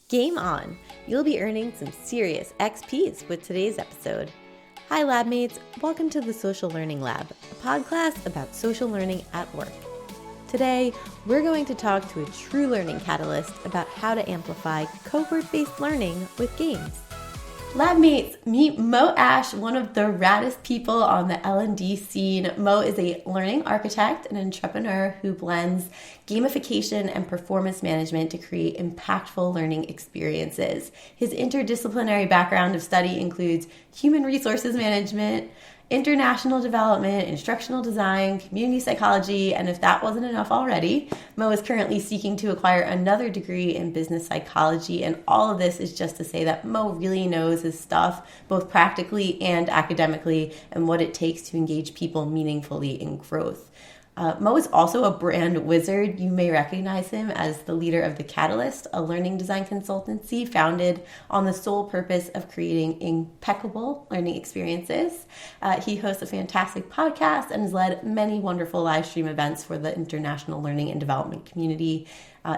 Game on! You'll be earning some serious XPs with today's episode. Hi lab mates, welcome to the Social Learning Lab, a podcast about social learning at work. Today, we're going to talk to a true learning catalyst about how to amplify cohort-based learning with games. Lab mates, meet Moe Ash, one of the raddest people on the L&D scene. Moe is a learning architect and entrepreneur who blends gamification and performance management to create impactful learning experiences. His interdisciplinary background of study includes human resources management, international development, instructional design, community psychology, and if that wasn't enough already, Moe is currently seeking to acquire another degree in business psychology, and all of this is just to say that Moe really knows his stuff, both practically and academically, and what it takes to engage people meaningfully in growth. Moe is also a brand wizard. You may recognize him as the leader of The Catalyst, a learning design consultancy founded on the sole purpose of creating impeccable learning experiences. He hosts a fantastic podcast and has led many wonderful live stream events for the international learning and development community.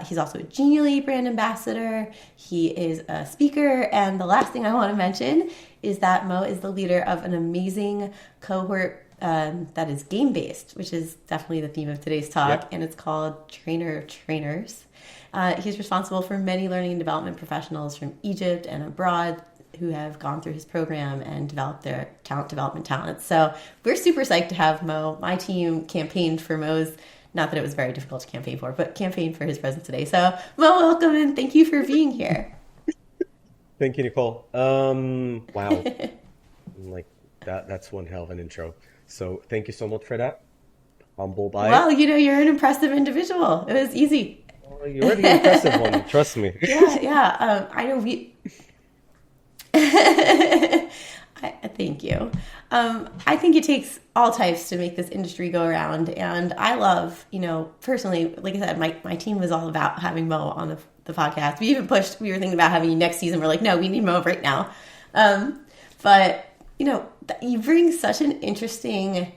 He's also a Genially brand ambassador. He is a speaker. And the last thing I want to mention is that Moe is the leader of an amazing cohort that is game-based, which is definitely the theme of today's talk, and it's called Trainer of Trainers. He's responsible for many learning and development professionals from Egypt and abroad who have gone through his program and developed their talent development talents. So we're super psyched to have Moe. My team campaigned for Moe's, not that it was very difficult to campaign for, but campaigned for his presence today. So Moe, welcome and thank you for being here. Thank you, Nicole. Wow. That's one hell of an intro. So thank you so much for that. Humble by Well, you're an impressive individual. It was easy. Oh, you're the impressive one. Trust me. Yeah. I know we... Thank you. I think it takes all types to make this industry go around. And I love, personally, like I said, my team was all about having Moe on the podcast. We even we were thinking about having you next season. We're like, no, we need Moe right now. But you bring such an interesting,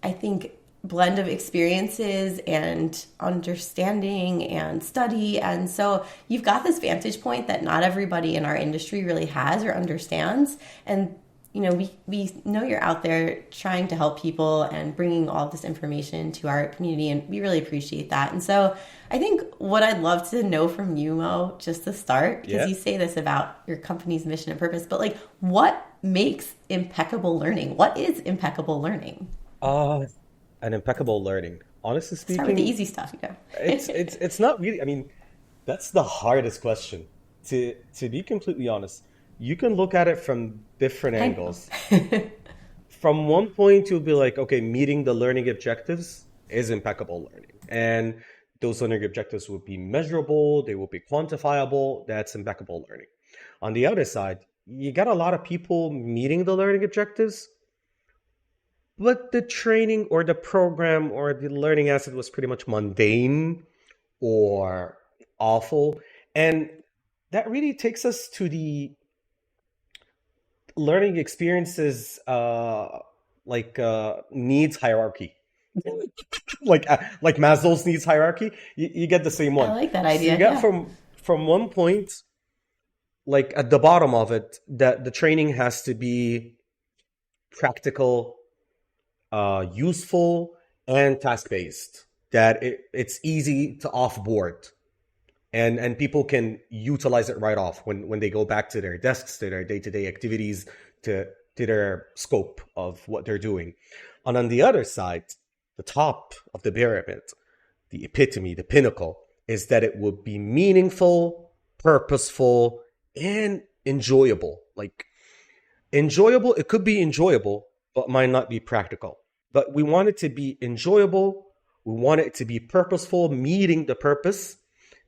I think, blend of experiences and understanding and study. And so you've got this vantage point that not everybody in our industry really has or understands. And, we know you're out there trying to help people and bringing all this information to our community. And we really appreciate that. And so I think what I'd love to know from you, Moe, just to start, because you say this about your company's mission and purpose, but what makes impeccable learning? What is impeccable learning? An impeccable learning. Honestly speaking, start with the easy stuff. It's not really. I mean, that's the hardest question. To be completely honest, you can look at it from different angles. From one point, you'll be like, okay, meeting the learning objectives is impeccable learning, and those learning objectives will be measurable. They will be quantifiable. That's impeccable learning. On the other side, you got a lot of people meeting the learning objectives, but the training or the program or the learning asset was pretty much mundane or awful. And that really takes us to the learning experiences needs hierarchy. like Maslow's needs hierarchy, you get the same one. I like that idea. So you get from one point, like at the bottom of it, that the training has to be practical, useful, and task-based. That it's easy to offboard, and people can utilize it right off when they go back to their desks, to their day-to-day activities, to their scope of what they're doing. And on the other side, the top of the pyramid, the epitome, the pinnacle, is that it will be meaningful, purposeful, and enjoyable. Enjoyable, it could be enjoyable, but might not be practical. But we want it to be enjoyable. We want it to be purposeful, meeting the purpose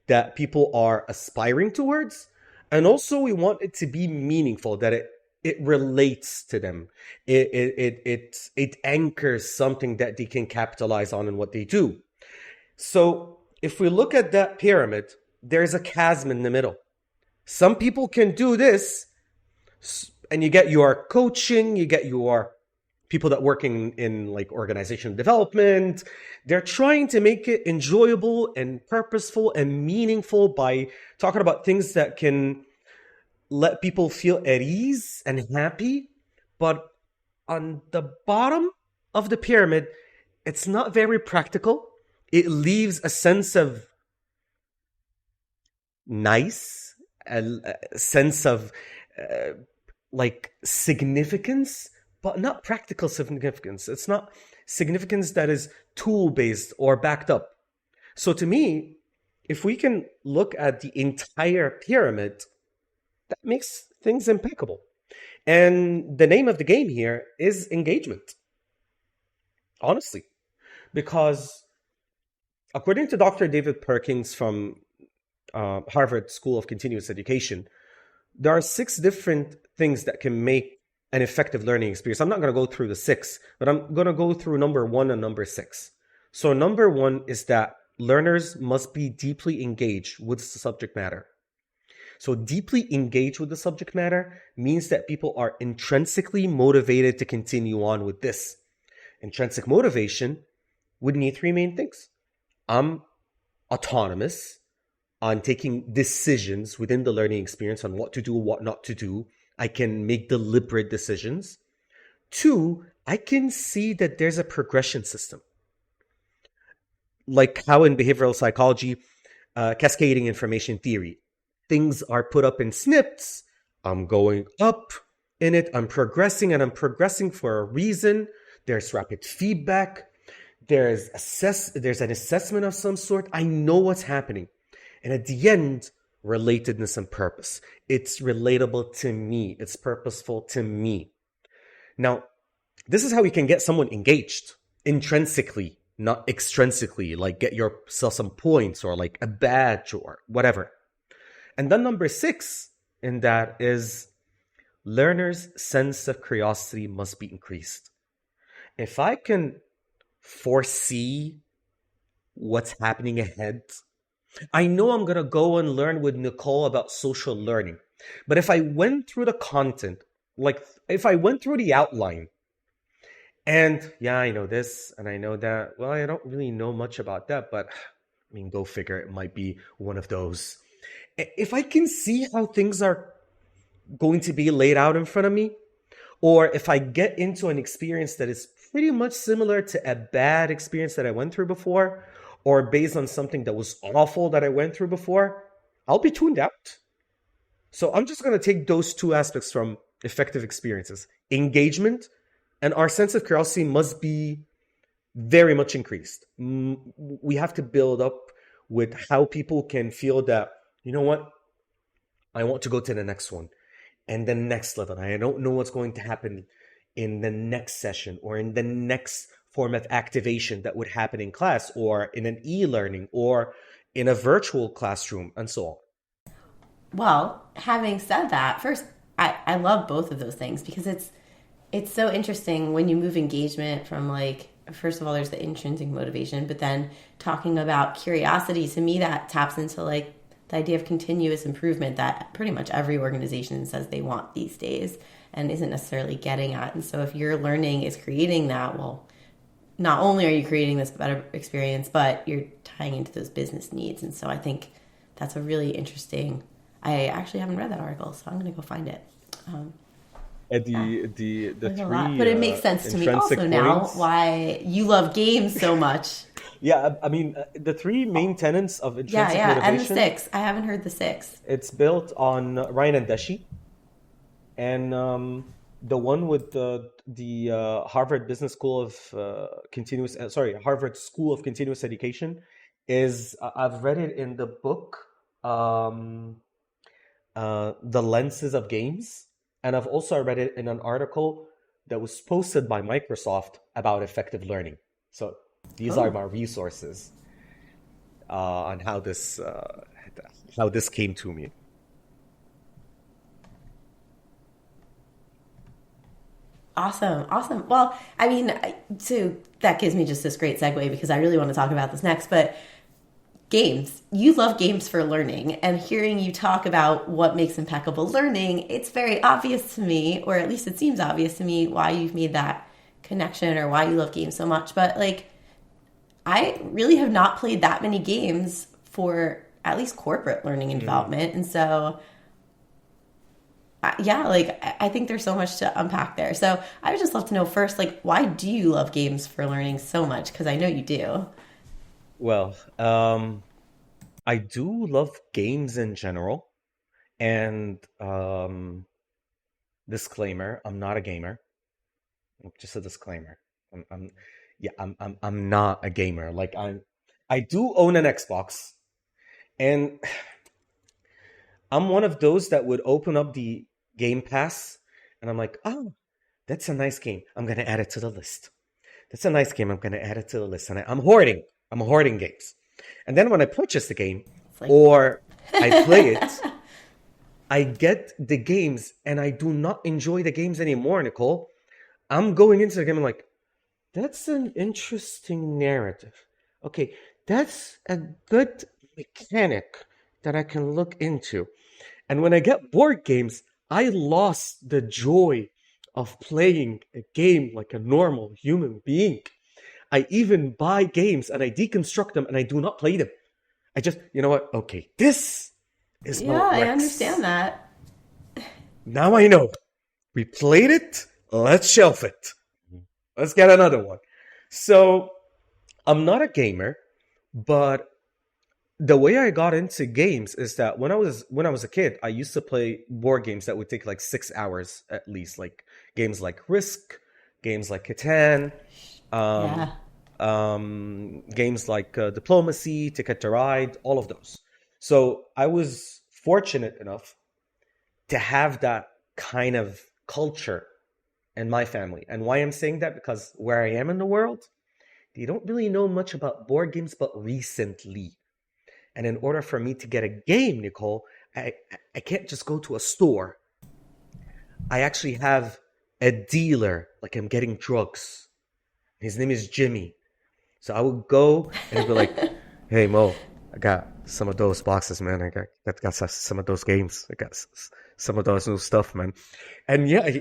that people are aspiring towards. And also we want it to be meaningful, that it relates to them. It anchors something that they can capitalize on in what they do. So if we look at that pyramid, there's a chasm in the middle. Some people can do this, and you get your coaching, you get your people that work in like organizational development. They're trying to make it enjoyable and purposeful and meaningful by talking about things that can let people feel at ease and happy. But on the bottom of the pyramid, it's not very practical. It leaves a sense of nice, a sense of like significance, but not practical significance. It's not significance that is tool-based or backed up. So to me, if we can look at the entire pyramid, that makes things impeccable. And the name of the game here is engagement. Honestly. Because according to Dr. David Perkins from Harvard School of Continuous Education, there are 6 different things that can make an effective learning experience. I'm not going to go through the 6, but I'm going to go through number 1 and number 6. So number 1 is that learners must be deeply engaged with the subject matter. So deeply engaged with the subject matter means that people are intrinsically motivated to continue on with this. Intrinsic motivation would need 3 main things. I'm autonomous on taking decisions within the learning experience on what to do, what not to do. I can make deliberate decisions. 2, I can see that there's a progression system. Like how in behavioral psychology, cascading information theory, things are put up in snips. I'm going up in it. I'm progressing, and I'm progressing for a reason. There's rapid feedback. There's an assessment of some sort. I know what's happening. And at the end, relatedness and purpose. It's relatable to me. It's purposeful to me. Now, this is how you can get someone engaged intrinsically, not extrinsically, like get yourself some points or like a badge or whatever. And then number 6 in that is learners' sense of curiosity must be increased. If I can foresee what's happening ahead, I know I'm going to go and learn with Nicole about social learning. But if I went through the content, like if I went through the outline and yeah, I know this and I know that, well, I don't really know much about that, but I mean, go figure, it might be one of those. If I can see how things are going to be laid out in front of me, or if I get into an experience that is pretty much similar to a bad experience that I went through before, or based on something that was awful that I went through before, I'll be tuned out. So I'm just going to take those 2 aspects from effective experiences. Engagement and our sense of curiosity must be very much increased. We have to build up with how people can feel that, you know what, I want to go to the next one and the next level. I don't know what's going to happen in the next session or in the next form of activation that would happen in class or in an e-learning or in a virtual classroom and so on. Well, having said that, first, I love both of those things because it's so interesting when you move engagement from like, first of all, there's the intrinsic motivation, but then talking about curiosity, to me, that taps into like the idea of continuous improvement that pretty much every organization says they want these days and isn't necessarily getting at. And so if your learning is creating that, well, not only are you creating this better experience, but you're tying into those business needs. And so I think that's a really interesting, I actually haven't read that article, so I'm going to go find it. The 3, but it makes sense to me also points. Now why you love games so much. Yeah, I mean, the 3 main tenets of intrinsic motivation. And the 6. I haven't heard the 6. It's built on Ryan and Deshi. And the one with the Harvard Business School of Harvard School of Continuous Education is, I've read it in the book, The Lenses of Games. And I've also read it in an article that was posted by Microsoft about effective learning. So these are my resources on how this came to me. Awesome. Well, I mean, so that gives me just this great segue because I really want to talk about this next, but games. You love games for learning, and hearing you talk about what makes impeccable learning, it's very obvious to me, or at least it seems obvious to me, why you've made that connection or why you love games so much, but like I really have not played that many games for at least corporate learning and development. And so, yeah, like I think there's so much to unpack there. So I would just love to know first, like, why do you love games for learning so much? Because I know you do. Well, I do love games in general. And disclaimer, I'm not a gamer. Just a disclaimer. I'm yeah, I'm not a gamer. Like I do own an Xbox, and I'm one of those that would open up the Game Pass, and I'm like, oh, that's a nice game. I'm gonna add it to the list. That's a nice game. I'm gonna add it to the list, and I'm hoarding. I'm hoarding games, and then when I purchase the game Like... or I play it, I get the games, and I do not enjoy the games anymore, Nicole. I'm going into the game and like, that's an interesting narrative. Okay, that's a good mechanic that I can look into. And when I get board games, I lost the joy of playing a game like a normal human being. I even buy games and I deconstruct them and I do not play them. I just, you know what? Okay, this is Yeah, how it I works. understand that. Now I know. We played it. Let's shelf it. Let's get another one. So I'm not a gamer, but the way I got into games is that when I was a kid, I used to play board games that would take like 6 hours at least, like games like Risk, games like Catan, um, Yeah. games like Diplomacy, Ticket to Ride, all of those. So I was fortunate enough to have that kind of culture in my family. And why I'm saying that, because where I am in the world, they don't really know much about board games, but recently. And in order for me to get a game, Nicole, I can't just go to a store. I actually have a dealer, like I'm getting drugs. His name is Jimmy. So I would go and he'd be like, hey, Mo, I got some of those boxes, man. I got some of those games. I got some of those new stuff, man. And yeah,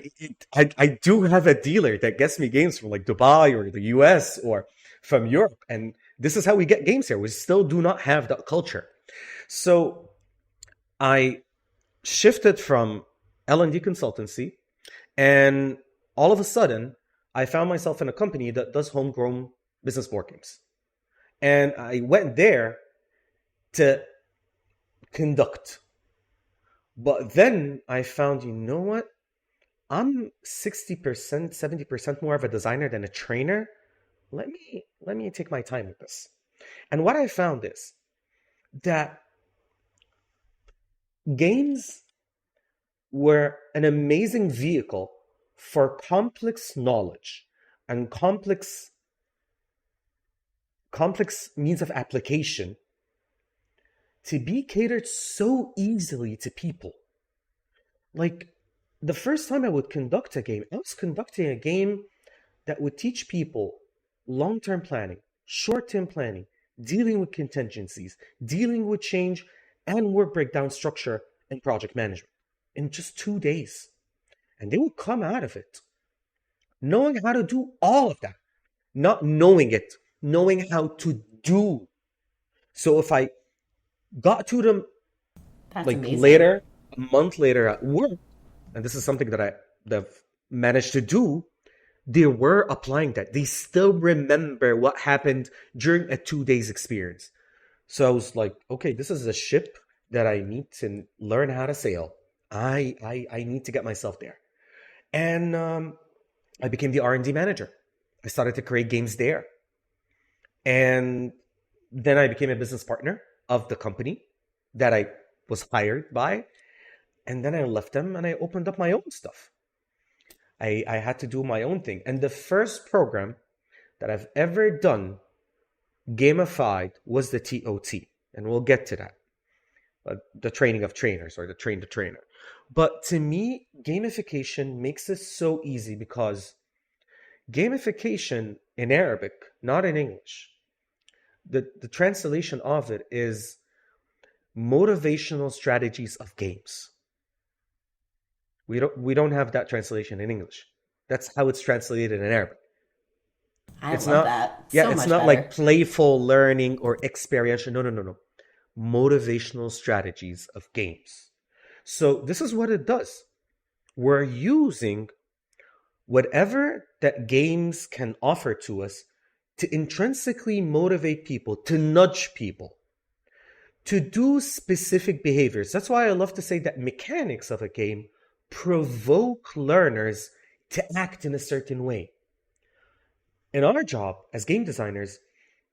I do have a dealer that gets me games from like Dubai or the US or from Europe. And this is how we get games here. We still do not have that culture. So I shifted from L&D consultancy, and all of a sudden, I found myself in a company that does homegrown business board games. And I went there to conduct. But then I found, you know what? I'm 60%, 70% more of a designer than a trainer. Let me take my time with this. And what I found is that games were an amazing vehicle for complex knowledge and complex means of application to be catered so easily to people. Like, the first time I would conduct a game, I was conducting a game that would teach people long-term planning, short-term planning, dealing with contingencies, dealing with change, and work breakdown structure and project management in just 2 days. And they would come out of it knowing how to do all of that, not knowing it, knowing how to do. So if I got to them That's like amazing. later, a month later at work, and this is something that I've managed to do, they were applying that. They still remember what happened during a 2 days experience. So I was like, okay, this is a ship that I need to learn how to sail. I need to get myself there. And I became the R&D manager. I started to create games there. And then I became a business partner of the company that I was hired by. And then I left them and I opened up my own stuff. I had to do my own thing. And the first program that I've ever done gamified was the TOT. And we'll get to that. The training of trainers, or the train the trainer. But to me, gamification makes it so easy because gamification in Arabic, not in English, the translation of it is motivational strategies of games. We don't have that translation in English. That's how it's translated in Arabic. I It's love not, that. yeah, So it's much not better. like playful learning or experiential. No, no, no, no. Motivational strategies of games. So this is what it does. We're using whatever that games can offer to us to intrinsically motivate people, to nudge people, to do specific behaviors. That's why I love to say that mechanics of a game provoke learners to act in a certain way. In our job as game designers,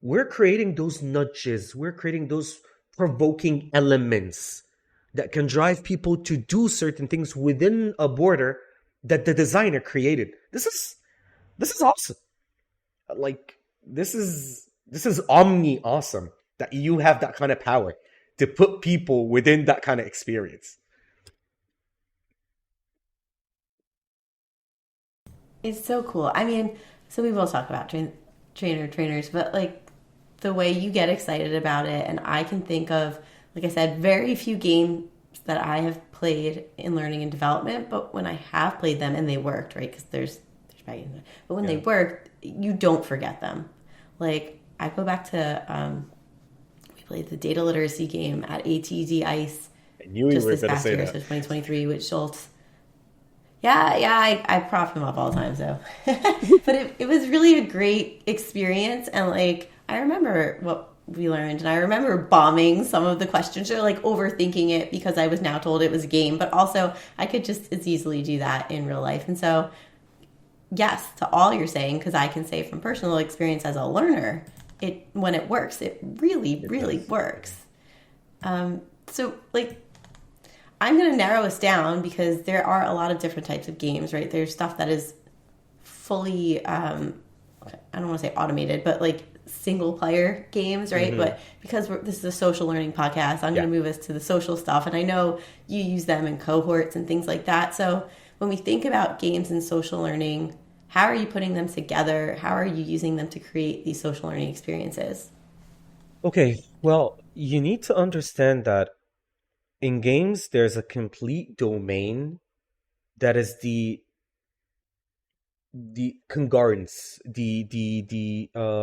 we're creating those nudges, we're creating those provoking elements that can drive people to do certain things within a border that the designer created. This is awesome. Like this is omni awesome that you have that kind of power to put people within that kind of experience. It's so cool. I mean, so we both talk about trainers, but like the way you get excited about it, and I can think of, like I said, very few games that I have played in learning and development, but when I have played them and they worked, right? Because there's bad games, but when they Yeah. worked, you don't forget them. Like I go back to we played the data literacy game at ATD Ice I knew you just were this going to past say year, so that. 2023 with Schultz. Yeah, I prop him up all the time, so. But it was really a great experience, and like I remember what we learned, and I remember bombing some of the questions or like overthinking it because I was now told it was a game, but also I could just as easily do that in real life. And so, yes, to all you're saying, because I can say from personal experience as a learner, it when it works, it really, It really does. works. So like I'm going to narrow us down because there are a lot of different types of games, right? There's stuff that is fully, I don't want to say automated, but like single player games, right? Hmm. But because this is a social learning podcast, I'm Yeah. going to move us to the social stuff. And I know you use them in cohorts and things like that. So when we think about games and social learning, how are you putting them together? How are you using them to create these social learning experiences? Okay, well, you need to understand that in games, there's a complete domain that is the congruence, the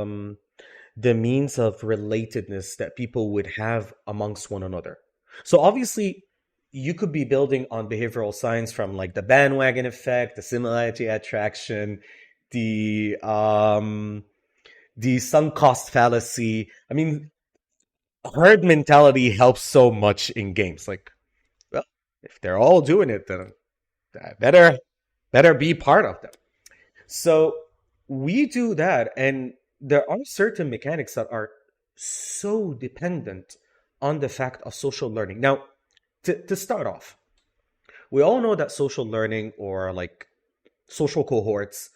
means of relatedness that people would have amongst one another. So obviously, you could be building on behavioral science from like the bandwagon effect, the similarity attraction, the um the sunk cost fallacy. I mean, herd mentality helps so much in games. Like, well, if they're all doing it, then I better be part of them. So we do that, and there are certain mechanics that are so dependent on the fact of social learning. Now, to start off, we all know that social learning or like social cohorts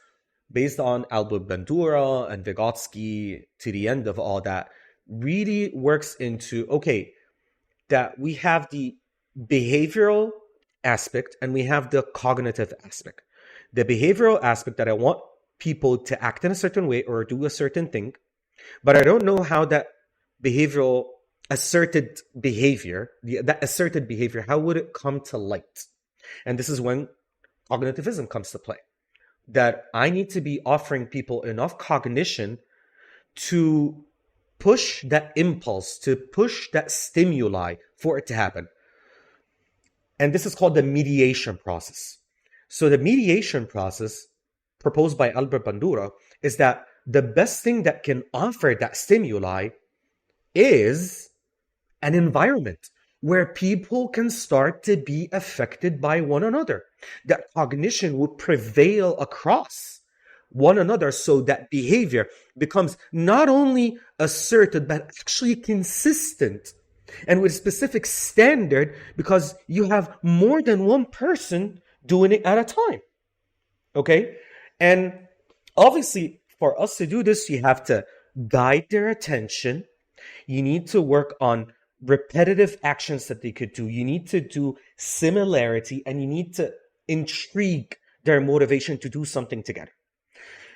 based on Albert Bandura and Vygotsky to the end of all that really works into okay, that we have the behavioral aspect and we have the cognitive aspect. The behavioral aspect that I want people to act in a certain way or do a certain thing, but I don't know how that behavioral asserted behavior, that asserted behavior, how would it come to light? And this is when cognitivism comes to play. That I need to be offering people enough cognition to push that impulse, to push that stimuli for it to happen. And this is called the mediation process. So the mediation process proposed by Albert Bandura is that the best thing that can offer that stimuli is an environment where people can start to be affected by one another, that cognition would prevail across one another so that behavior becomes not only asserted but actually consistent and with a specific standard because you have more than one person doing it at a time. Okay? And obviously, for us to do this, you have to guide their attention. You need to work on repetitive actions that they could do. You need to do similarity and you need to intrigue their motivation to do something together.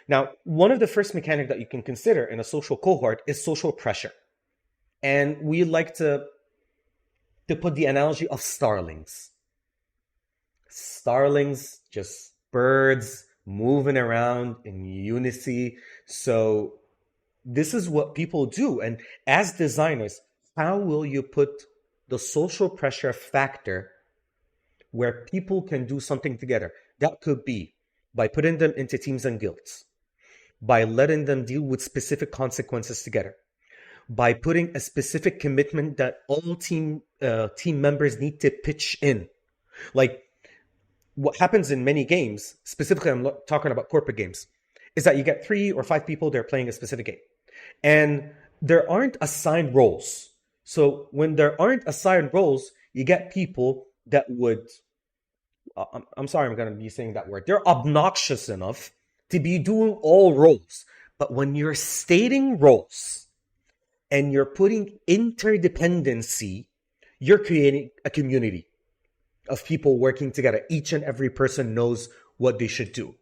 Now, one of the first mechanics that you can consider in a social cohort is social pressure. And we like to put the analogy of starlings. Starlings, just birds moving around in unity. So this is what people do. And as designers, how will you put the social pressure factor where people can do something together? That could be by putting them into teams and guilds, by letting them deal with specific consequences together, by putting a specific commitment that all team members need to pitch in. Like what happens in many games, specifically I'm talking about corporate games, is that you get 3 or 5 people, they're playing a specific game. And there aren't assigned roles. So when there aren't assigned roles, you get people that would, I'm sorry, I'm going to be saying that word. They're obnoxious enough to be doing all roles. But when you're stating roles and you're putting interdependency, you're creating a community of people working together. Each and every person knows what they should do.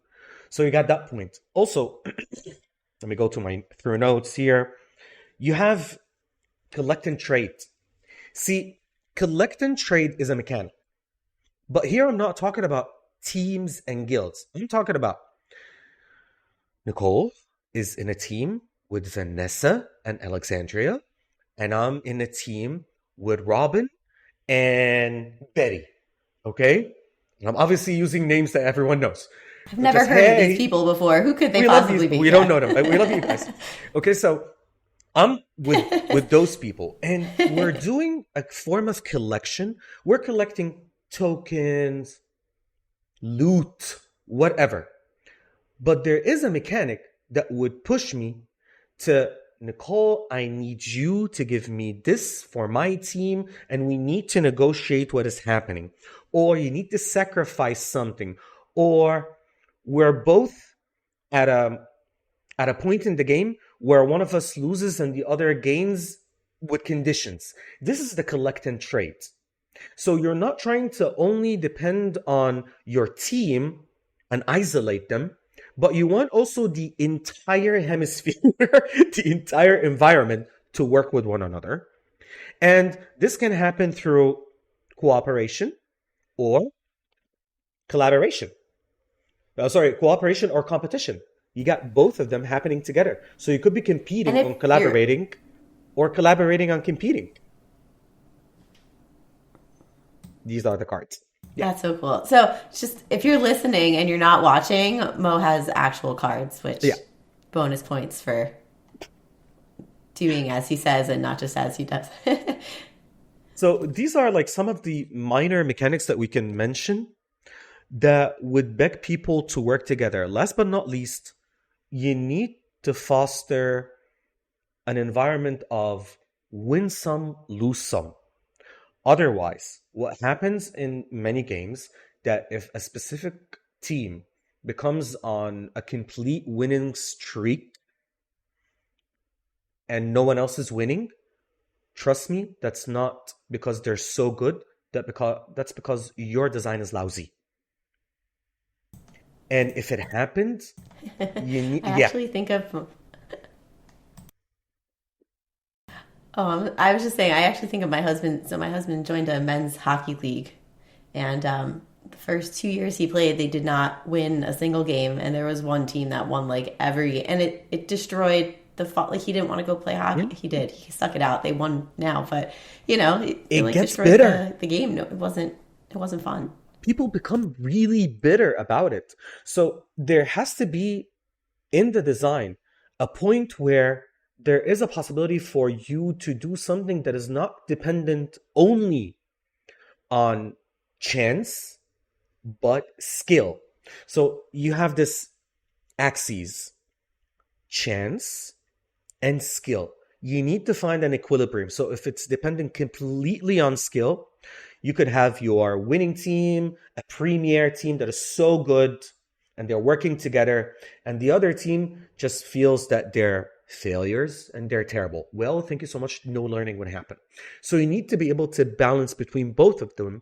So you got that point. Also, let me go to my through notes here. You have collect and trade. See, collect and trade is a mechanic. But here I'm not talking about teams and guilds. I'm talking about Nicole is in a team with Vanessa and Alexandria, and I'm in a team with Robin and Betty. Okay? And I'm obviously using names that everyone knows. I've never heard of these people before. Who could they possibly be? We don't know them. We love you guys. Okay, so I'm with those people, and we're doing a form of collection. We're collecting tokens, loot, whatever. But there is a mechanic that would push me to, Nicole, I need you to give me this for my team, and we need to negotiate what is happening. Or you need to sacrifice something. Or we're both at a point in the game where one of us loses and the other gains with conditions. This is the collect and trade. So you're not trying to only depend on your team and isolate them, but you want also the entire hemisphere, the entire environment to work with one another. And this can happen through cooperation or collaboration. Cooperation or competition. You got both of them happening together. So you could be competing on collaborating or collaborating on competing. These are the cards. Yeah. That's so cool. So just if you're listening and you're not watching, Mo has actual cards, which bonus points for doing as he says and not just as he does. So these are like some of the minor mechanics that we can mention that would beg people to work together. Last but not least, you need to foster an environment of win some, lose some. Otherwise, what happens in many games that if a specific team becomes on a complete winning streak and no one else is winning, trust me, that's not because they're so good. That's because your design is lousy. And if it happens, you need... I actually think of... I was just saying, I actually think of my husband. So my husband joined a men's hockey league. And the first 2 years he played, they did not win a single game. And there was one team that won like every... And it destroyed the... Like he didn't want to go play hockey. Yeah. He did. He stuck it out. They won now. But, you know, it like gets destroyed bitter. The game. No, it wasn't fun. People become really bitter about it. So there has to be, in the design, a point where there is a possibility for you to do something that is not dependent only on chance, but skill. So you have this axes, chance and skill. You need to find an equilibrium. So if it's dependent completely on skill, you could have your winning team, a premier team that is so good and they're working together, and the other team just feels that they're failures and they're terrible. Well, thank you so much. No learning would happen. So you need to be able to balance between both of them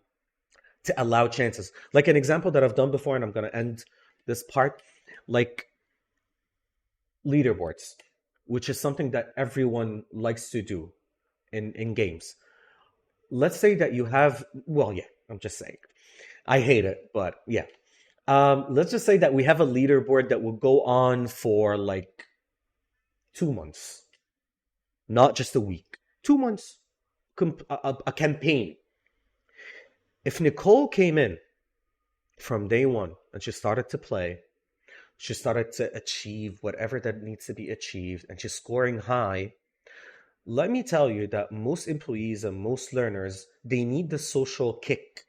to allow chances. Like an example that I've done before, and I'm going to end this part, like leaderboards, which is something that everyone likes to do in games. Let's say that you have, I'm just saying, I hate it, but yeah. Let's just say that we have a leaderboard that will go on for like 2 months, not just a week. 2 months, a campaign. If Nicole came in from day one and she started to play, she started to achieve whatever that needs to be achieved, and she's scoring high, let me tell you that most employees and most learners, they need the social kick,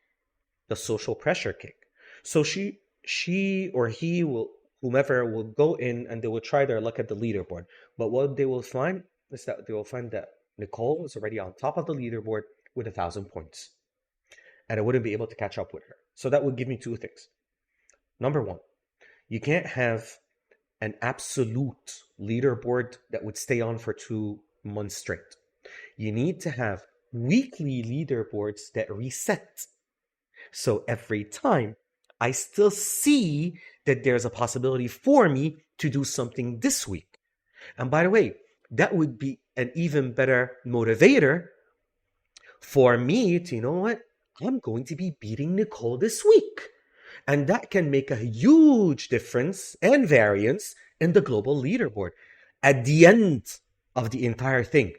the social pressure kick. So she or he will, whomever will go in and they will try their luck at the leaderboard. But what they will find is that they will find that Nicole is already on top of the leaderboard with 1,000 points. And I wouldn't be able to catch up with her. So that would give me two things. Number one, you can't have an absolute leaderboard that would stay on for 2 months straight. You need to have weekly leaderboards that reset. So every time I still see that there's a possibility for me to do something this week. And by the way, that would be an even better motivator for me to, you know what? I'm going to be beating Nicole this week. And that can make a huge difference and variance in the global leaderboard at the end of the entire thing.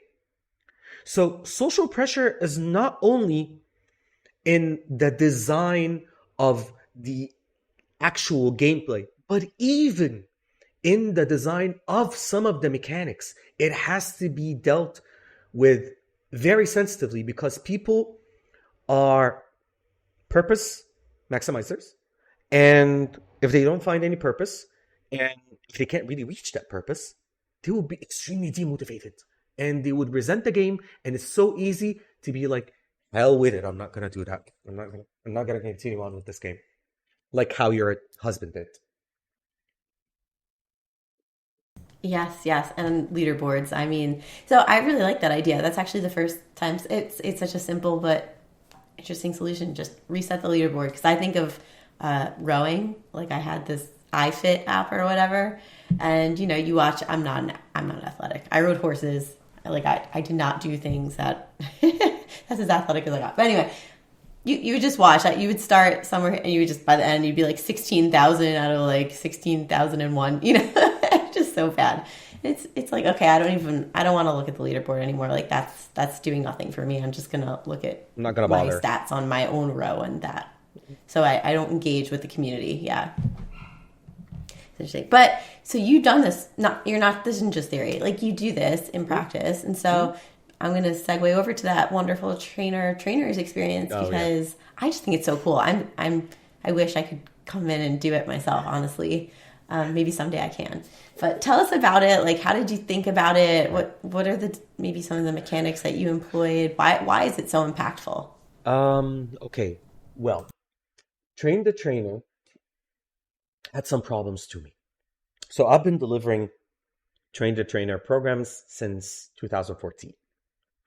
So social pressure is not only in the design of the actual gameplay, but even in the design of some of the mechanics. It has to be dealt with very sensitively because people are purpose maximizers. And if they don't find any purpose, and if they can't really reach that purpose, they will be extremely demotivated. And they would resent the game. And it's so easy to be like, hell with it. I'm not going to do that. I'm not going to continue on with this game. Like how your husband did. Yes, and leaderboards. I mean, so I really like that idea. That's actually the first time. It's such a simple but interesting solution. Just reset the leaderboard. Because I think of rowing. Like I had this iFit app or whatever, and you watch. I'm not athletic. I rode horses. Like I did not do things that that's as athletic as I got. But anyway, you would just watch that. You would start somewhere, and you would just by the end you'd be like 16,000 out of like 16,001. Just so bad. It's like, okay, I don't want to look at the leaderboard anymore. Like that's doing nothing for me. I'm just gonna look at I'm not gonna my bother. stats on my own row and that. So I don't engage with the community. Yeah. It's interesting. But so you've done this, this isn't just theory. Like you do this in practice. And so I'm going to segue over to that wonderful trainer's experience because I just think it's so cool. I wish I could come in and do it myself, honestly. Maybe someday I can. But tell us about it. Like, how did you think about it? What are maybe some of the mechanics that you employed? Why is it so impactful? Okay. Well, Train the Trainer had some problems to me. So I've been delivering Train the Trainer programs since 2014.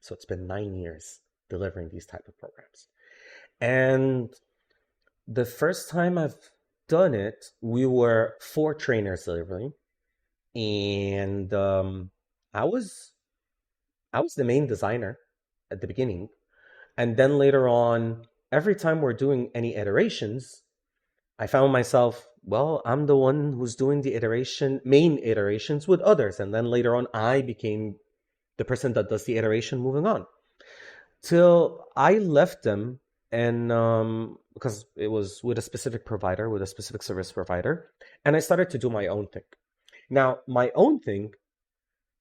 So it's been 9 years delivering these type of programs. And the first time I've done it, we were 4 trainers delivering. And I was the main designer at the beginning. And then later on, every time we're doing any iterations, I found myself, well, I'm the one who's doing the main iterations with others. And then later on, I became the person that does the iteration moving on. Till I left them, and because it was with a specific provider, with a specific service provider, and I started to do my own thing. Now, my own thing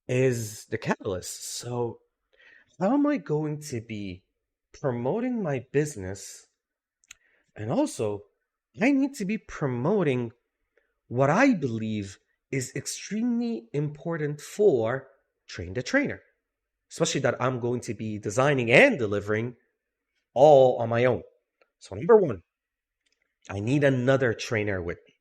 is the catalyst. So how am I going to be promoting my business? And also, I need to be promoting what I believe is extremely important for Train the Trainer, especially that I'm going to be designing and delivering all on my own. So number one, I need another trainer with me.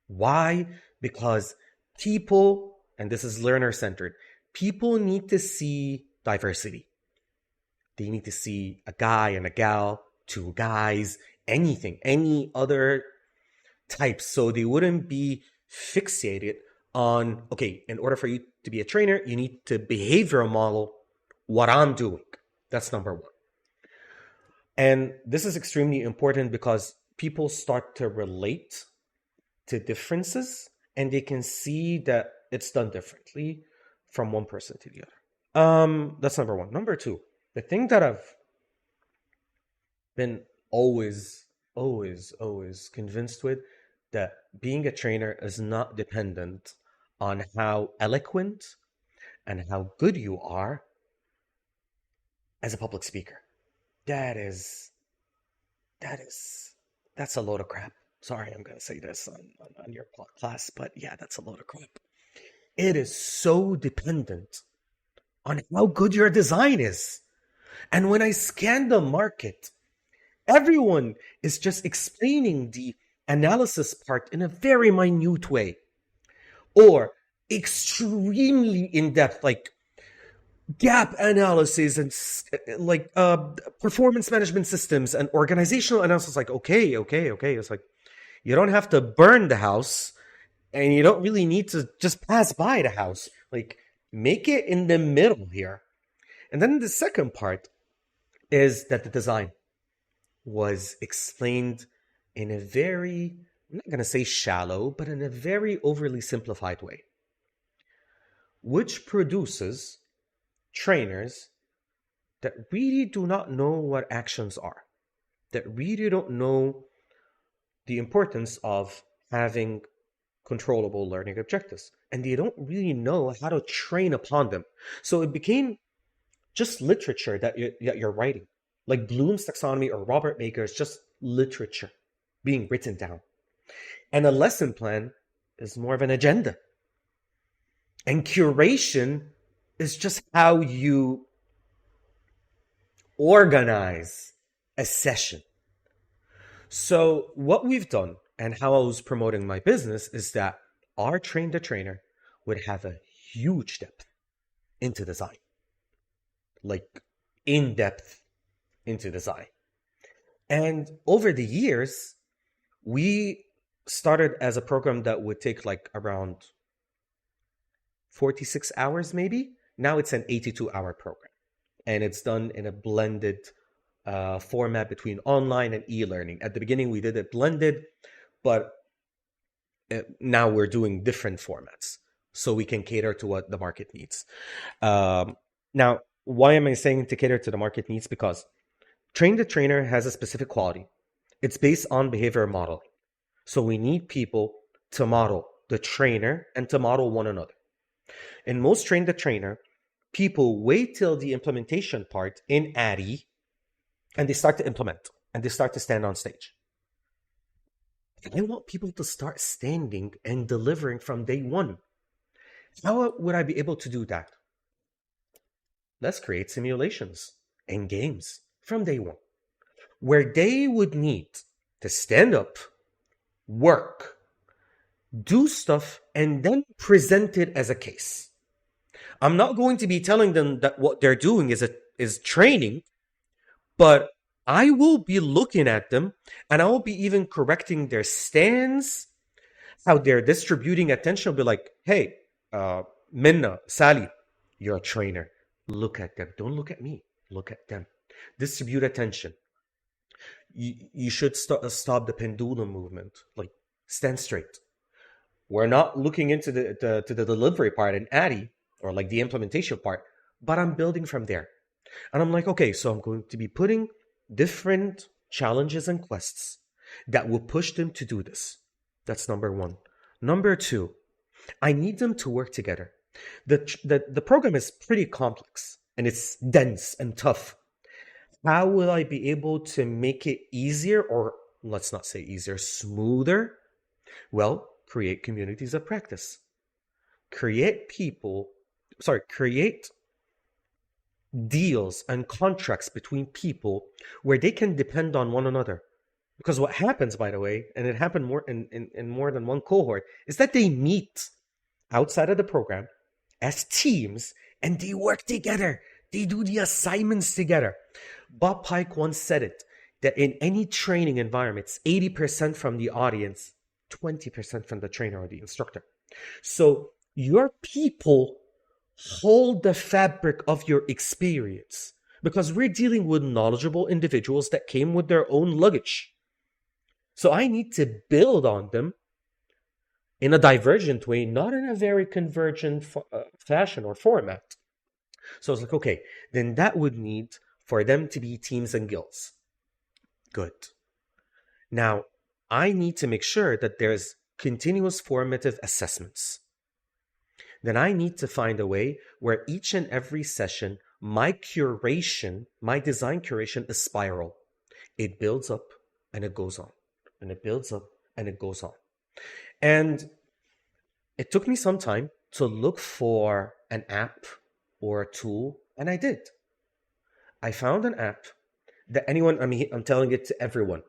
Why? Because people, and this is learner-centered, people need to see diversity. They need to see a guy and a gal, 2 guys, anything, any other type. So they wouldn't be fixated on, okay, in order for you to be a trainer, you need to behavioral model what I'm doing. That's number one. And this is extremely important because people start to relate to differences, and they can see that it's done differently from one person to the other. That's number one. Number two, the thing that I've been always convinced with, that being a trainer is not dependent on how eloquent and how good you are as a public speaker. That's a load of crap. Sorry, I'm going to say this on your class, but yeah, that's a load of crap. It is so dependent on how good your design is. And when I scan the market, everyone is just explaining the analysis part in a very minute way, or extremely in-depth, like gap analysis and like performance management systems and organizational analysis. Like, okay. It's like, you don't have to burn the house, and you don't really need to just pass by the house. Like, make it in the middle here. And then the second part is that the design was explained in a very, I'm not going to say shallow, but in a very overly simplified way, which produces trainers that really do not know what actions are, that really don't know the importance of having controllable learning objectives, and they don't really know how to train upon them. So it became just literature that you're writing, like Bloom's taxonomy or Robert Baker's, just literature being written down. And a lesson plan is more of an agenda. And curation is just how you organize a session. So what we've done, and how I was promoting my business, is that our train the trainer would have a huge depth into design, like in-depth into design. And over the years, we started as a program that would take like around 46 hours maybe. Now it's an 82-hour program, and it's done in a blended format between online and e-learning. At the beginning, we did it blended, but now we're doing different formats so we can cater to what the market needs. Now, why am I saying to cater to the market needs? Because Train the Trainer has a specific quality. It's based on behavior modeling. So we need people to model the trainer and to model one another. In most Train the Trainer, people wait till the implementation part in ADDIE, and they start to implement, and they start to stand on stage. I want people to start standing and delivering from day one. How would I be able to do that? Let's create simulations and games from day one, where they would need to stand up, work, do stuff, and then present it as a case. I'm not going to be telling them that what they're doing is training, but I will be looking at them, and I will be even correcting their stance, how they're distributing attention. I'll be like, hey, Minna, Sally, you're a trainer. Look at them. Don't look at me. Look at them. Distribute attention. You should stop the pendulum movement. Like, stand straight. We're not looking into the delivery part in ADDIE, or like the implementation part, but I'm building from there. And I'm like, okay, so I'm going to be putting different challenges and quests that will push them to do this. That's number one. Number two, I need them to work together. The program is pretty complex, and it's dense and tough. How will I be able to make it easier, or let's not say easier, smoother? Well, create communities of practice. Create deals and contracts between people where they can depend on one another. Because what happens, by the way, and it happened more in more than one cohort, is that they meet outside of the program as teams, and they work together. They do the assignments together. Bob Pike once said it, that in any training environment, it's 80% from the audience, 20% from the trainer or the instructor. So your people hold the fabric of your experience, because we're dealing with knowledgeable individuals that came with their own luggage. So I need to build on them in a divergent way, not in a very convergent fashion or format. So I was like, okay, then that would need for them to be teams and guilds. Good. Now, I need to make sure that there's continuous formative assessments. Then I need to find a way where each and every session, my curation, my design curation is spiral. It builds up and it goes on, and it builds up and it goes on. And it took me some time to look for an app or a tool, and I did. I found an app that I'm telling it to everyone.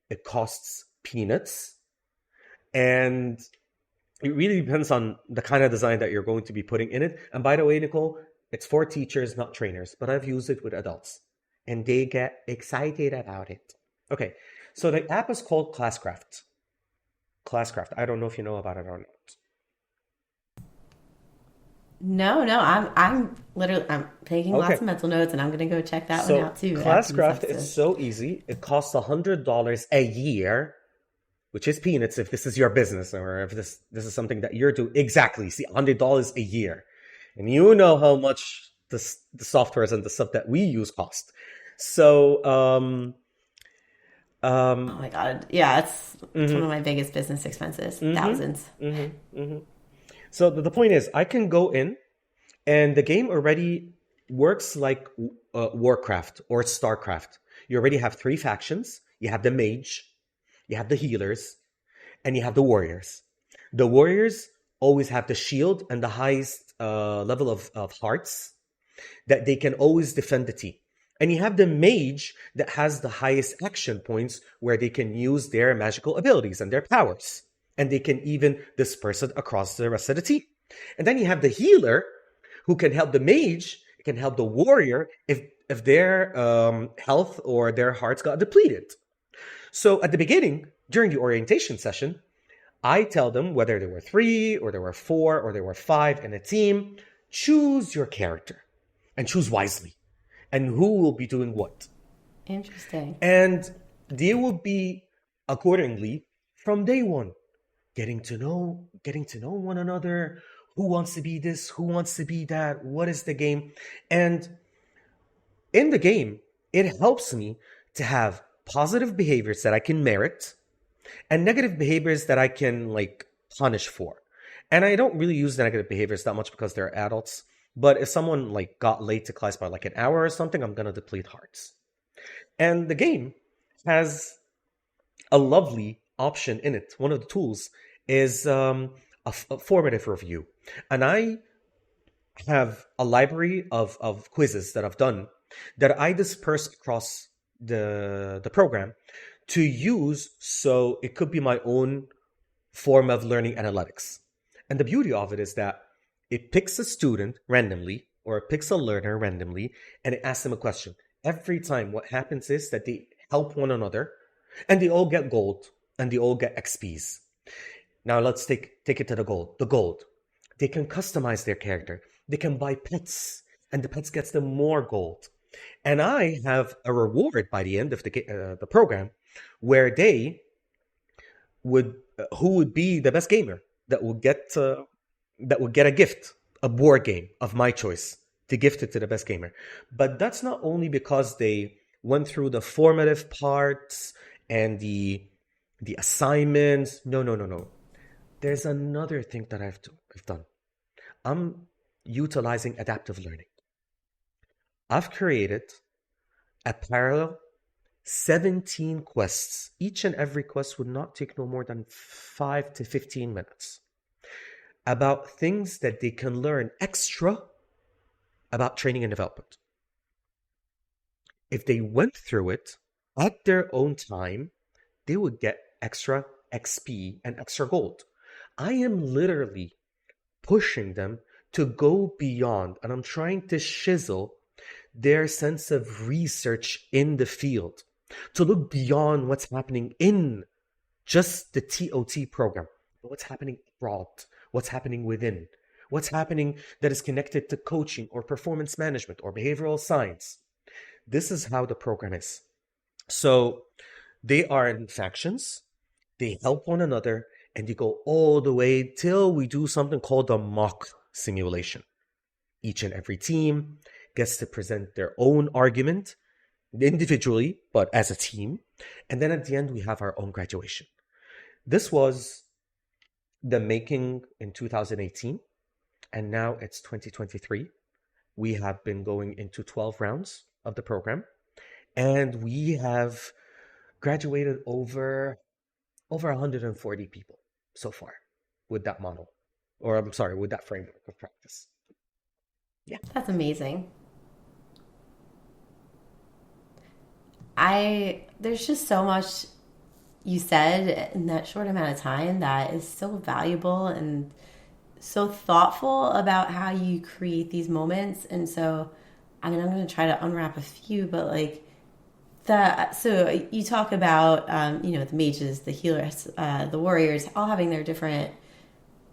It costs peanuts, and it really depends on the kind of design that you're going to be putting in it. And by the way, Nicole, it's for teachers, not trainers, but I've used it with adults, and they get excited about it. Okay, so the app is called Classcraft. Classcraft. I don't know if you know about it or not. No, I'm literally taking lots of mental notes, and I'm gonna go check that one out too. Classcraft is so easy. It costs $100 a year, which is peanuts if this is your business or if this is something that you're doing. Exactly. See, $100 a year, and you know how much the softwares and the stuff that we use cost. So, oh my God, yeah, it's one of my biggest business expenses. Thousands. So the point is, I can go in, and the game already works like Warcraft or StarCraft. You already have 3 factions. You have the mage, you have the healers, and you have the warriors. The warriors always have the shield and the highest level of hearts that they can always defend the team. And you have the mage that has the highest action points where they can use their magical abilities and their powers. And they can even disperse it across the rest of the team. And then you have the healer who can help the mage, can help the warrior if their health or their hearts got depleted. So at the beginning, during the orientation session, I tell them whether there were 3 or there were 4 or there were 5 in a team, choose your character and choose wisely and who will be doing what. Interesting. And they will be accordingly from day one. Getting to know one another, who wants to be this, who wants to be that, what is the game. And in the game, it helps me to have positive behaviors that I can merit and negative behaviors that I can punish for. And I don't really use the negative behaviors that much because they're adults. But if someone got late to class by an hour or something, I'm going to deplete hearts. And the game has a lovely option in it. One of the tools is a formative review. And I have a library of quizzes that I've done that I disperse across the program to use, so it could be my own form of learning analytics. And the beauty of it is that it picks a student randomly or it picks a learner randomly and it asks them a question. Every time what happens is that they help one another and they all get gold and they all get XPs. Now let's take it to the gold. The gold. They can customize their character. They can buy pets and the pets gets them more gold. And I have a reward by the end of the program where they would who would be the best gamer that would get a gift, a board game of my choice to gift it to the best gamer. But that's not only because they went through the formative parts and the assignments. No. There's another thing that I've done. I'm utilizing adaptive learning. I've created a parallel 17 quests. Each and every quest would not take no more than 5 to 15 minutes about things that they can learn extra about training and development. If they went through it at their own time, they would get extra XP and extra gold. I am literally pushing them to go beyond, and I'm trying to chisel their sense of research in the field, to look beyond what's happening in just the TOT program, but what's happening abroad, what's happening within, what's happening that is connected to coaching or performance management or behavioral science. This is how the program is. So they are in factions, they help one another, And you go all the way till we do something called a mock simulation. Each and every team gets to present their own argument individually, but as a team. And then at the end, we have our own graduation. This was the making in 2018, and now it's 2023. We have been going into 12 rounds of the program, and we have graduated over 140 people so far with that model, or I'm sorry, with that framework of practice. Yeah. That's amazing. There's just so much you said in that short amount of time that is so valuable and so thoughtful about how you create these moments. And so, I mean, I'm going to try to unwrap a few, but like so you talk about, the mages, the healers, the warriors, all having their different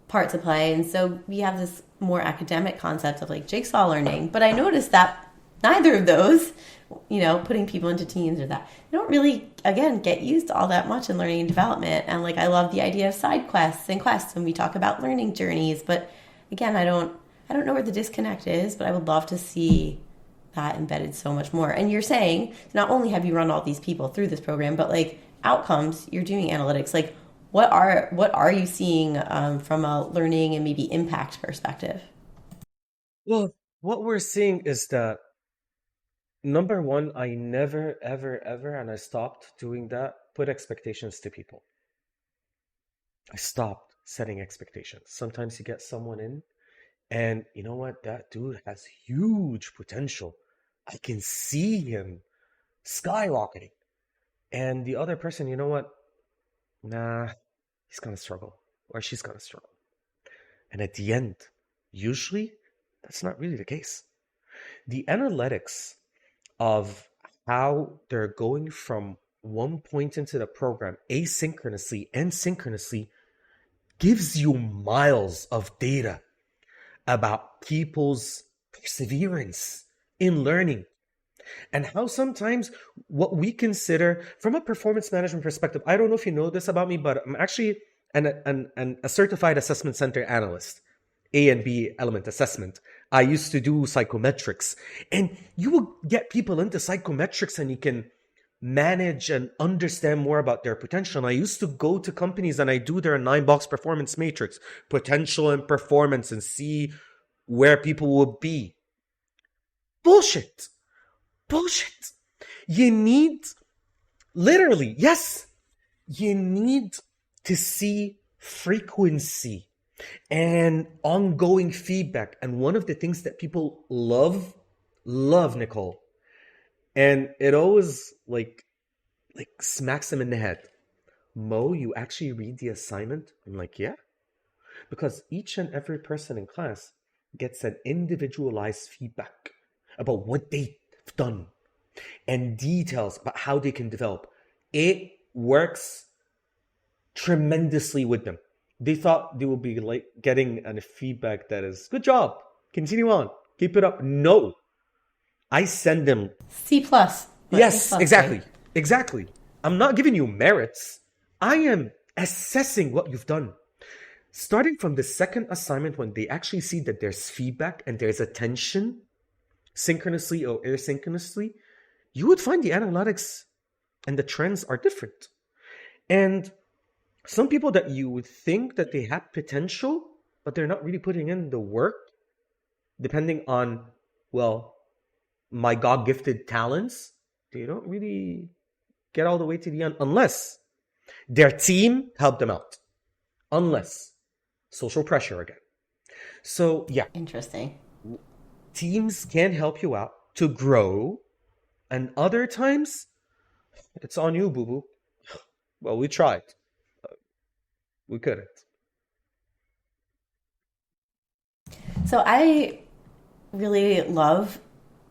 part to play. And so we have this more academic concept of like jigsaw learning, but I noticed that neither of those, putting people into teams or that, they don't really, again, get used all that much in learning and development. And like, I love the idea of side quests and quests when we talk about learning journeys, but again, I don't know where the disconnect is, but I would love to see that embedded so much more. And you're saying not only have you run all these people through this program, but like outcomes, you're doing analytics. Like what are you seeing from a learning and maybe impact perspective? Well, what we're seeing is that number one, I never, ever, ever, and I stopped doing that, put expectations to people. I stopped setting expectations. Sometimes you get someone in and you know what? That dude has huge potential. I can see him skyrocketing. And the other person, you know what? Nah, he's going to struggle or she's going to struggle. And at the end, usually that's not really the case. The analytics of how they're going from one point into the program asynchronously and synchronously gives you miles of data about people's perseverance in learning and how sometimes what we consider from a performance management perspective, I don't know if you know this about me, but I'm actually a certified Assessment Center Analyst, A and B element assessment. I used to do psychometrics, and you will get people into psychometrics and you can manage and understand more about their potential. And I used to go to companies and I do their 9-box performance matrix, potential and performance, and see where people will be. Bullshit. You need, literally, yes, you need to see frequency and ongoing feedback. And one of the things that people love, Nicole, and it always like smacks them in the head. Mo, you actually read the assignment? I'm like, yeah. Because each and every person in class gets an individualized feedback about what they've done and details about how they can develop. It works tremendously with them. They thought they would be like getting a feedback that is, good job, continue on, keep it up. No. I send them C+. Yes, C+, exactly. right? Exactly. I'm not giving you merits. I am assessing what you've done. Starting from the second assignment, when they actually see that there's feedback and there's attention, synchronously or asynchronously, you would find the analytics and the trends are different. And some people that you would think that they have potential, but they're not really putting in the work, depending on, well, my God-gifted talents, they don't really get all the way to the end unless their team helped them out. Unless social pressure again. So, yeah. Interesting. Teams can help you out to grow, and other times, it's on you, boo-boo. Well, we tried. We couldn't. So I really love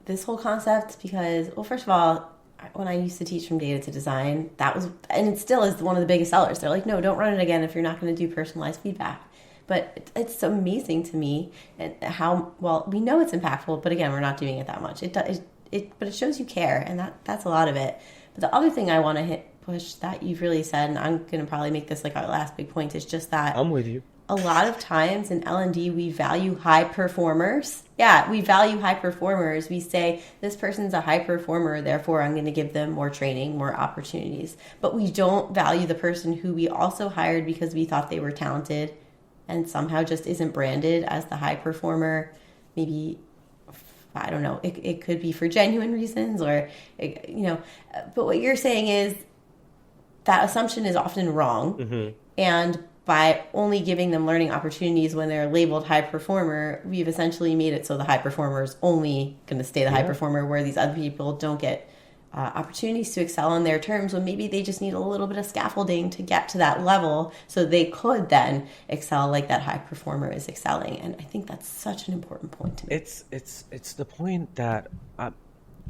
this whole concept because, well, first of all, when I used to teach from data to design, that was, and it still is one of the biggest sellers. They're like, no, don't run it again if you're not going to do personalized feedback. But it's amazing to me and how, well, we know it's impactful, but again, we're not doing it that much. But it shows you care, and that's a lot of it. But the other thing I want to push that you've really said, and I'm going to probably make this like our last big point, is just that I'm with you. a lot of times in L&D, we value high performers. Yeah, we value high performers. We say, this person's a high performer, therefore I'm going to give them more training, more opportunities. But we don't value the person who we also hired because we thought they were talented and somehow just isn't branded as the high performer. Maybe, I don't know, it could be for genuine reasons or, but what you're saying is that assumption is often wrong. Mm-hmm. And by only giving them learning opportunities when they're labeled high performer, we've essentially made it so the high performer is only going to stay the high performer, where these other people don't get opportunities to excel on their terms, when maybe they just need a little bit of scaffolding to get to that level so they could then excel like that high performer is excelling. And I think that's such an important point to make. It's the point that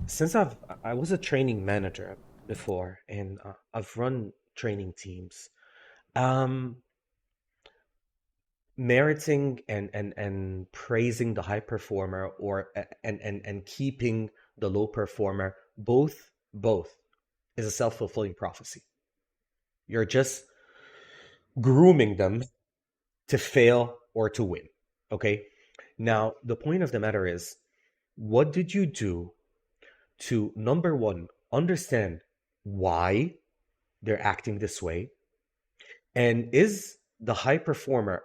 since I was a training manager before, and I've run training teams. Meriting and praising the high performer and keeping the low performer, both is a self-fulfilling prophecy. You're just grooming them to fail or to win. Okay? Now, the point of the matter is, what did you do to, number one, understand why they're acting this way? And is the high performer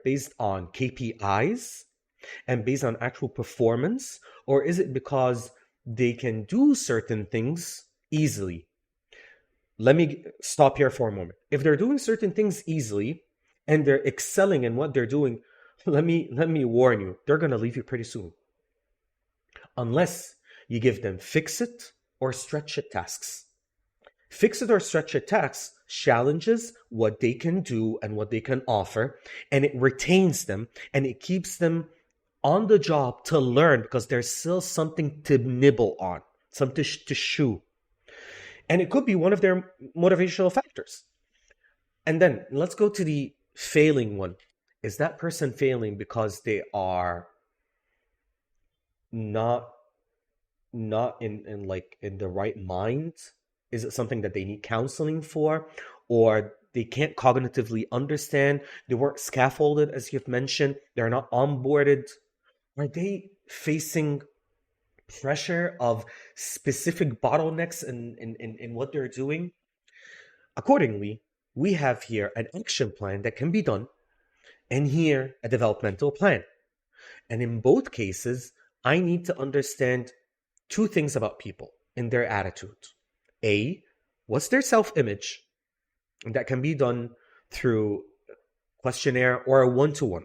based on KPIs and based on actual performance, or is it because they can do certain things easily? Let me stop here for a moment. If they're doing certain things easily and they're excelling in what they're doing, let me warn you, they're going to leave you pretty soon. Unless you give them fix-it or stretch-it tasks. Fix-it or stretch-it tasks challenges what they can do and what they can offer, and it retains them and it keeps them on the job to learn, because there's still something to nibble on, something to chew. And it could be one of their motivational factors. And then let's go to the failing one. Is that person failing because they are not in the right mind? Is it something that they need counseling for, or they can't cognitively understand? They weren't scaffolded, as you've mentioned. They're not onboarded. Are they facing pressure of specific bottlenecks in what they're doing? Accordingly, we have here an action plan that can be done, and here a developmental plan. And in both cases, I need to understand two things about people in their attitude. A, what's their self-image? And that can be done through questionnaire or a one-to-one.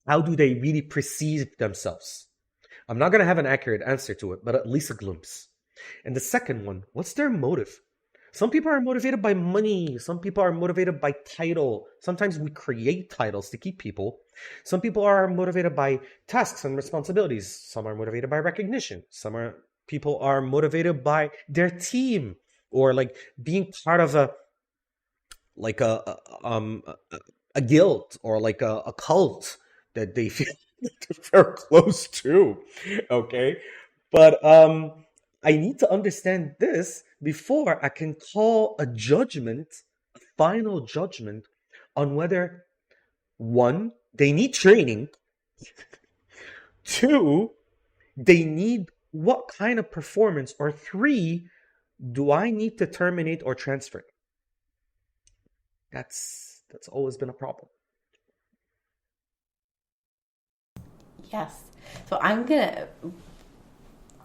How do they really perceive themselves? I'm not going to have an accurate answer to it, but at least a glimpse. And the second one, what's their motive? Some people are motivated by money. Some people are motivated by title. Sometimes we create titles to keep people. Some people are motivated by tasks and responsibilities. Some are motivated by recognition. People are motivated by their team, or like being part of a guild, or like a cult that they feel they're close to. Okay, but I need to understand this before I can call a final judgment on whether, one, they need training, two, they need what kind of performance, or three, do I need to terminate or transfer? That's always been a problem. Yes. So I'm going to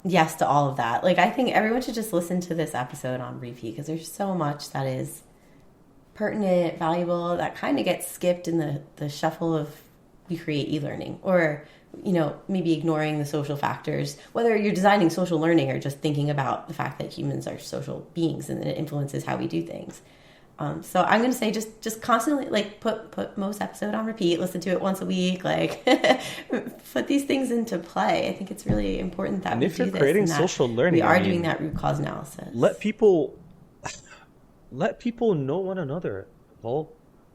yes to all of that. Like, I think everyone should just listen to this episode on repeat, because there's so much that is pertinent, valuable, that kind of gets skipped in the shuffle of we create e-learning, or maybe ignoring the social factors, whether you're designing social learning or just thinking about the fact that humans are social beings and it influences how we do things. So I'm going to say just constantly, like, put Moe's episode on repeat, listen to it once a week, like put these things into play. I think it's really important that we do this. And if you're creating social learning, we are doing that root cause analysis. Let people know one another, Nicole.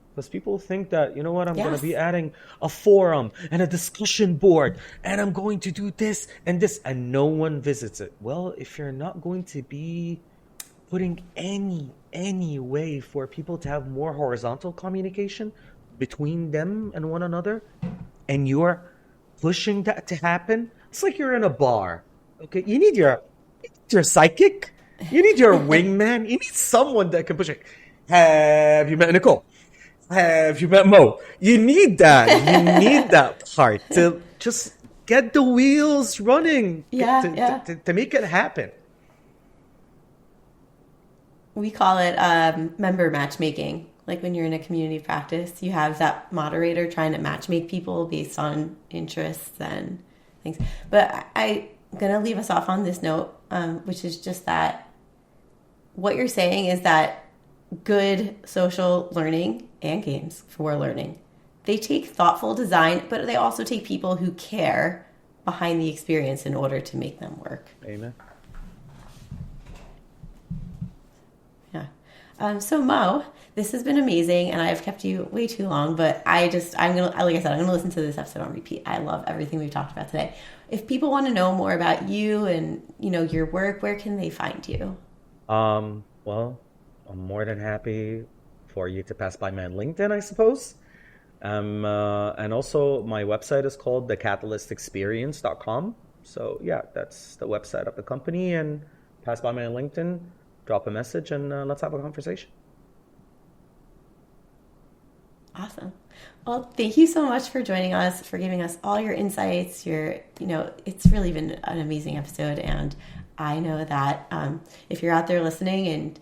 Because people think that, you know what, I'm going to be adding a forum and a discussion board, and I'm going to do this and this, and no one visits it. Well, if you're not going to be putting any way for people to have more horizontal communication between them and one another, and you're pushing that to happen, it's like you're in a bar. Okay, you need your psychic, you need your wingman, you need someone that can push it. Have you met Nicole? Have you met Mo? You need that. You need that part to just get the wheels running. To make it happen. We call it member matchmaking. Like when you're in a community practice, you have that moderator trying to matchmake people based on interests and things. But I'm going to leave us off on this note, which is just that what you're saying is that good social learning and games for learning, they take thoughtful design, but they also take people who care behind the experience in order to make them work. Amen. So Mo, this has been amazing, and I've kept you way too long, but I'm gonna listen to this episode on repeat. I love everything we've talked about today. If people want to know more about you and your work, where can they find you? Well, I'm more than happy for you to pass by my LinkedIn, I suppose. And also my website is called thecatalyst.experience.com. So yeah, that's the website of the company, and pass by my LinkedIn, drop a message, and let's have a conversation. Awesome. Well, thank you so much for joining us, for giving us all your insights. It's really been an amazing episode, and I know that if you're out there listening and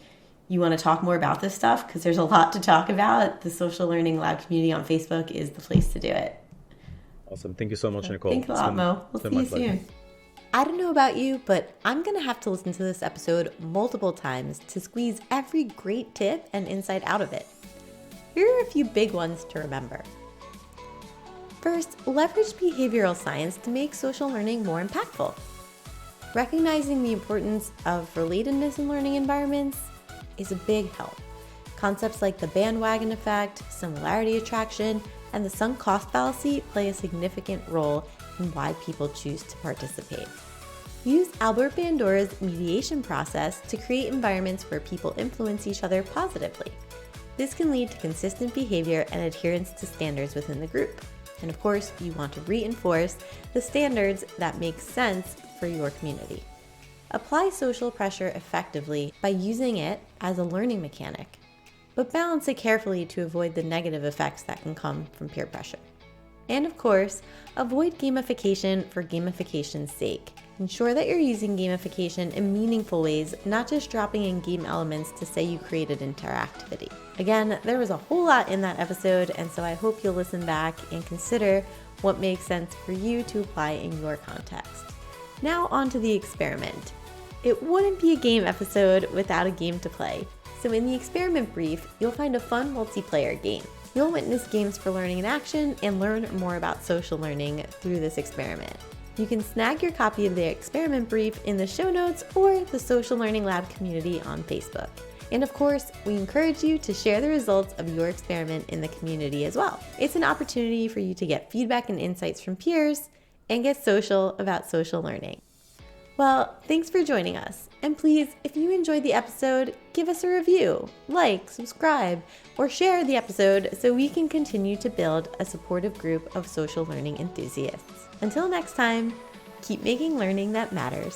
you want to talk more about this stuff, because there's a lot to talk about, the Social Learning Lab community on Facebook is the place to do it. Awesome. Thank you so much, Nicole. Thanks a lot, Mo. We'll see you soon. I don't know about you, but I'm going to have to listen to this episode multiple times to squeeze every great tip and insight out of it. Here are a few big ones to remember. First, leverage behavioral science to make social learning more impactful. Recognizing the importance of relatedness in learning environments is a big help. Concepts like the bandwagon effect, similarity attraction, and the sunk cost fallacy play a significant role in why people choose to participate. Use Albert Bandura's mediation process to create environments where people influence each other positively. This can lead to consistent behavior and adherence to standards within the group. And of course, you want to reinforce the standards that make sense for your community. Apply social pressure effectively by using it as a learning mechanic, but balance it carefully to avoid the negative effects that can come from peer pressure. And of course, avoid gamification for gamification's sake. Ensure that you're using gamification in meaningful ways, not just dropping in game elements to say you created interactivity. Again, there was a whole lot in that episode, and so I hope you'll listen back and consider what makes sense for you to apply in your context. Now on to the experiment. It wouldn't be a game episode without a game to play. So in the experiment brief, you'll find a fun multiplayer game. You'll witness games for learning in action and learn more about social learning through this experiment. You can snag your copy of the experiment brief in the show notes or the Social Learning Lab community on Facebook. And of course, we encourage you to share the results of your experiment in the community as well. It's an opportunity for you to get feedback and insights from peers and get social about social learning. Well, thanks for joining us. And please, if you enjoyed the episode, give us a review, like, subscribe, or share the episode so we can continue to build a supportive group of social learning enthusiasts. Until next time, keep making learning that matters.